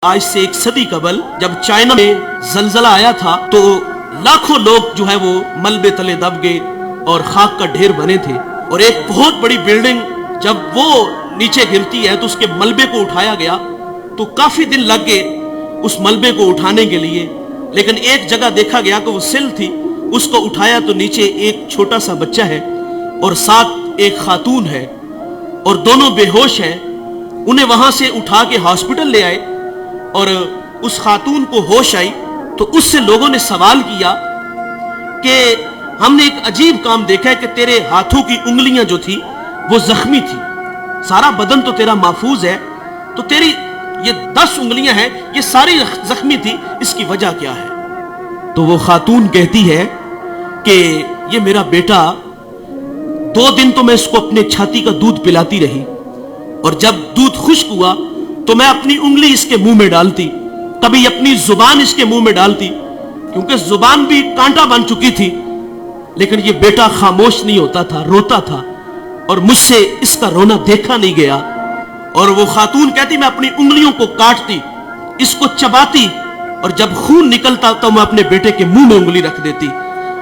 آج سے 1 صدی قبل جب چائنا میں زلزلہ آیا تھا تو لاکھوں لوگ جو ہے وہ ملبے تلے دب گئے اور خاک کا ڈھیر بنے تھے، اور ایک بہت بڑی بلڈنگ جب وہ نیچے گرتی ہے تو اس کے ملبے کو اٹھایا گیا تو کافی دن لگ گئے اس ملبے کو اٹھانے کے لیے، لیکن ایک جگہ دیکھا گیا کہ وہ سل تھی، اس کو اٹھایا تو نیچے ایک چھوٹا سا بچہ ہے اور ساتھ ایک خاتون ہے اور دونوں بے ہوش ہیں۔ انہیں وہاں سے اٹھا کے ہاسپٹل لے آئے اور اس خاتون کو ہوش آئی تو اس سے لوگوں نے سوال کیا کہ ہم نے ایک عجیب کام دیکھا ہے کہ تیرے ہاتھوں کی انگلیاں جو تھی وہ زخمی تھی، سارا بدن تو تیرا محفوظ ہے، تو تیری یہ 10 انگلیاں ہیں یہ ساری زخمی تھی، اس کی وجہ کیا ہے؟ تو وہ خاتون کہتی ہے کہ یہ میرا بیٹا 2 دن تو میں اس کو اپنے چھاتی کا دودھ پلاتی رہی، اور جب دودھ خشک ہوا تو میں اپنی انگلی اس کے منہ میں ڈالتی، کبھی اپنی زبان اس کے منہ میں ڈالتی، کیونکہ زبان بھی کانٹا بن چکی تھی، لیکن یہ بیٹا خاموش نہیں ہوتا تھا، روتا تھا، اور مجھ سے اس کا رونا دیکھا نہیں گیا۔ اور وہ خاتون کہتی میں اپنی انگلیوں کو کاٹتی، اس کو چباتی، اور جب خون نکلتا تو میں اپنے بیٹے کے منہ میں انگلی رکھ دیتی،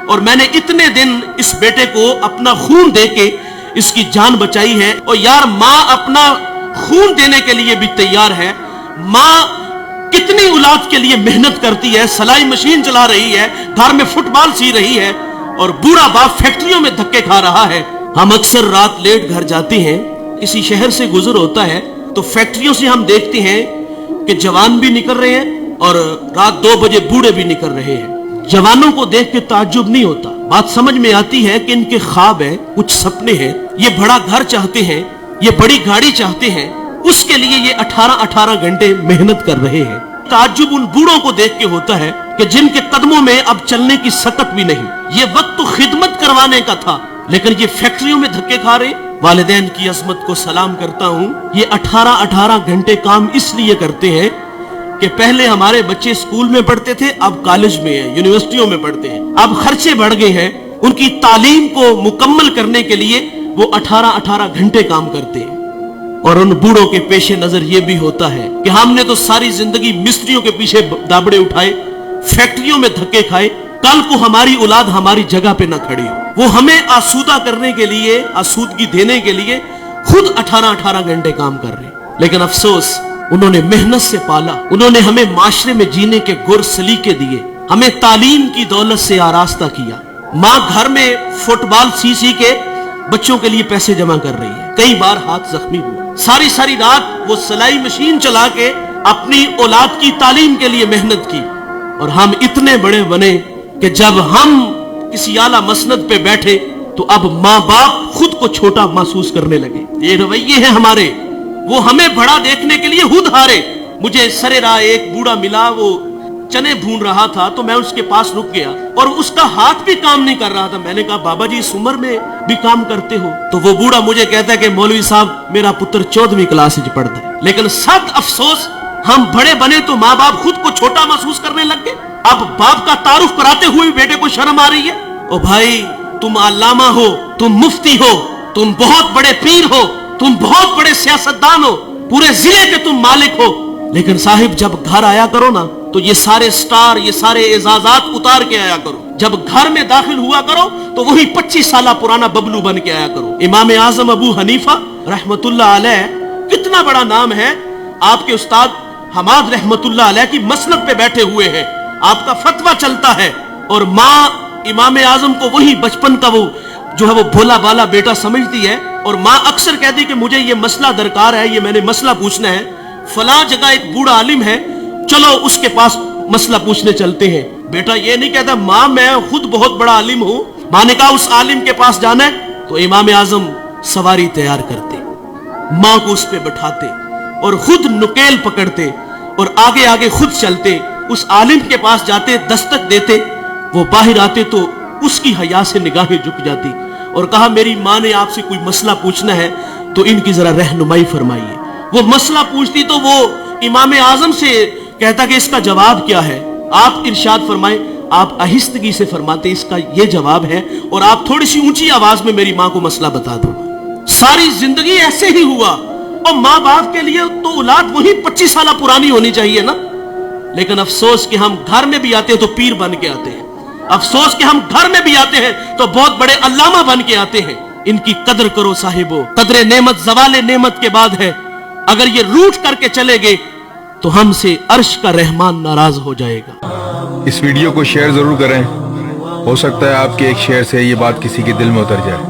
اور میں نے اتنے دن اس بیٹے کو اپنا خون دے کے اس کی جان بچائی ہے۔ اور یار ماں اپنا خون دینے کے لیے بھی تیار ہے، ماں کتنی اولاد کے لیے محنت کرتی ہے، سلائی مشین چلا رہی ہے، گھر میں فٹ بال سی رہی ہے، اور بوڑھا باپ فیکٹریوں میں دھکے کھا رہا ہے۔ ہم اکثر رات لیٹ گھر جاتے ہیں، کسی شہر سے گزر ہوتا ہے تو فیکٹریوں سے ہم دیکھتے ہیں کہ جوان بھی نکل رہے ہیں اور رات 2 بجے بوڑھے بھی نکل رہے ہیں۔ جوانوں کو دیکھ کے تعجب نہیں ہوتا، بات سمجھ میں آتی ہے کہ ان کے خواب ہیں، کچھ سپنے ہیں، یہ بڑا گھر چاہتے ہیں، یہ بڑی گاڑی چاہتے ہیں، اس کے لیے یہ 18 گھنٹے محنت کر رہے ہیں۔ تعجب ان بوڑھوں کو دیکھ کے ہوتا ہے کہ جن کے قدموں میں اب چلنے کی سکت بھی نہیں۔ یہ وقت تو خدمت کروانے کا تھا، لیکن یہ فیکٹریوں میں دھکے کھا رہے۔ والدین کی عظمت کو سلام کرتا ہوں، یہ 18 گھنٹے کام اس لیے کرتے ہیں کہ پہلے ہمارے بچے اسکول میں پڑھتے تھے، اب کالج میں ہیں، یونیورسٹیوں میں پڑھتے ہیں، اب خرچے بڑھ گئے ہیں، ان کی تعلیم کو مکمل کرنے کے لیے وہ 18 گھنٹے کام کرتے ہیں۔ اور ان بوڑھوں کے پیش نظر یہ بھی ہوتا ہے کہ ہم نے تو ساری زندگی مستریوں کے پیچھے دابڑے اٹھائے، فیکٹریوں میں دھکے کھائے، کل کو ہماری اولاد ہماری جگہ پہ نہ کھڑی ہو۔ وہ ہمیں آسودہ کرنے کے لیے، آسودگی دینے کے لیے خود 18 گھنٹے کام کر رہے ہیں، لیکن افسوس انہوں نے محنت سے پالا، انہوں نے ہمیں معاشرے میں جینے کے گر سلیقے دیے، ہمیں تعلیم کی دولت سے آراستہ کیا۔ ماں گھر میں فٹ بال سی کے بچوں کے لیے پیسے جمع کر رہی ہے، کئی بار ہاتھ زخمی ہوا، ساری رات وہ سلائی مشین چلا کے اپنی اولاد کی تعلیم کے لیے محنت کی، اور ہم اتنے بڑے بنے کہ جب ہم کسی اعلیٰ مسند پہ بیٹھے تو اب ماں باپ خود کو چھوٹا محسوس کرنے لگے۔ یہ رویے ہیں ہمارے، وہ ہمیں بڑا دیکھنے کے لیے خود ہارے۔ مجھے سرے راہ ایک بوڑھا ملا، وہ چنے بھون رہا تھا تو میں اس کے پاس رک گیا اور اس کا ہاتھ بھی کام نہیں کر رہا تھا۔ میں نے کہا بابا جی اس عمر میں بھی کام کرتے ہو؟ تو وہ بوڑھا مجھے کہتا ہے کہ مولوی صاحب میرا پتر 14ویں کلاس میں پڑھتا ہے۔ لیکن سخت افسوس، ہم بڑے بنے تو ماں باپ خود کو چھوٹا محسوس کرنے لگ گئے۔ اب باپ کا تعارف کراتے ہوئے بیٹے کو شرم آ رہی ہے۔ او بھائی، تم علامہ ہو، تم مفتی ہو، تم بہت بڑے پیر ہو، تم بہت بڑے سیاستدان ہو، پورے ضلع کے تم مالک ہو، لیکن صاحب جب گھر آیا کرو نا تو یہ سارے سٹار، یہ سارے اعزازات اتار کے آیا کرو۔ جب گھر میں داخل ہوا کرو تو وہی 25 سالہ پرانا ببلو بن کے آیا کرو۔ امام اعظم ابو حنیفہ رحمت اللہ علیہ، کتنا بڑا نام ہے، آپ کے استاد حماد رحمت اللہ علیہ کی مسند پہ بیٹھے ہوئے ہیں، آپ کا فتویٰ چلتا ہے، اور ماں امام اعظم کو وہی بچپن کا وہ جو ہے وہ بھولا بالا بیٹا سمجھتی ہے، اور ماں اکثر کہتی کہ مجھے یہ مسئلہ درکار ہے، یہ میں نے مسئلہ پوچھنا ہے، فلاں جگہ ایک بوڑھا عالم ہے، چلو اس کے پاس مسئلہ پوچھنے چلتے ہیں۔ بیٹا یہ نہیں کہتا ماں میں خود بہت بڑا عالم ہوں، ماں نے کہا اس عالم کے پاس جانا ہے تو امام اعظم سواری تیار کرتے، ماں کو اس پہ بٹھاتے اور خود نکیل پکڑتے اور آگے آگے خود چلتے، اس عالم کے پاس جاتے، دستک دیتے، وہ باہر آتے تو اس کی حیا سے نگاہیں جھک جاتی اور کہا میری ماں نے آپ سے کوئی مسئلہ پوچھنا ہے تو ان کی ذرا رہنمائی فرمائیے۔ وہ مسئلہ پوچھتی تو وہ امام اعظم سے کہتا کہ اس کا جواب کیا ہے؟ آپ ارشاد فرمائیں۔ آپ آہستگی سے فرماتے اس کا یہ جواب ہے، اور آپ تھوڑی سی اونچی آواز میں میری ماں کو مسئلہ بتا دو۔ ساری زندگی ایسے ہی ہوا، اور ماں باپ کے لیے تو اولاد وہی 25 سالہ پرانی ہونی چاہیے نا. لیکن افسوس کہ ہم گھر میں بھی آتے ہیں تو پیر بن کے آتے ہیں. افسوس کہ ہم گھر میں بھی آتے ہیں تو بہت بڑے علامہ بن کے آتے ہیں. ان کی قدر کرو صاحبو. قدر نعمت زوال نعمت کے بعد ہے. اگر یہ روٹ کر کے چلے گے تو ہم سے عرش کا رحمان ناراض ہو جائے گا. اس ویڈیو کو شیئر ضرور کریں. ہو سکتا ہے آپ کے ایک شیئر سے یہ بات کسی کے دل میں اتر جائے.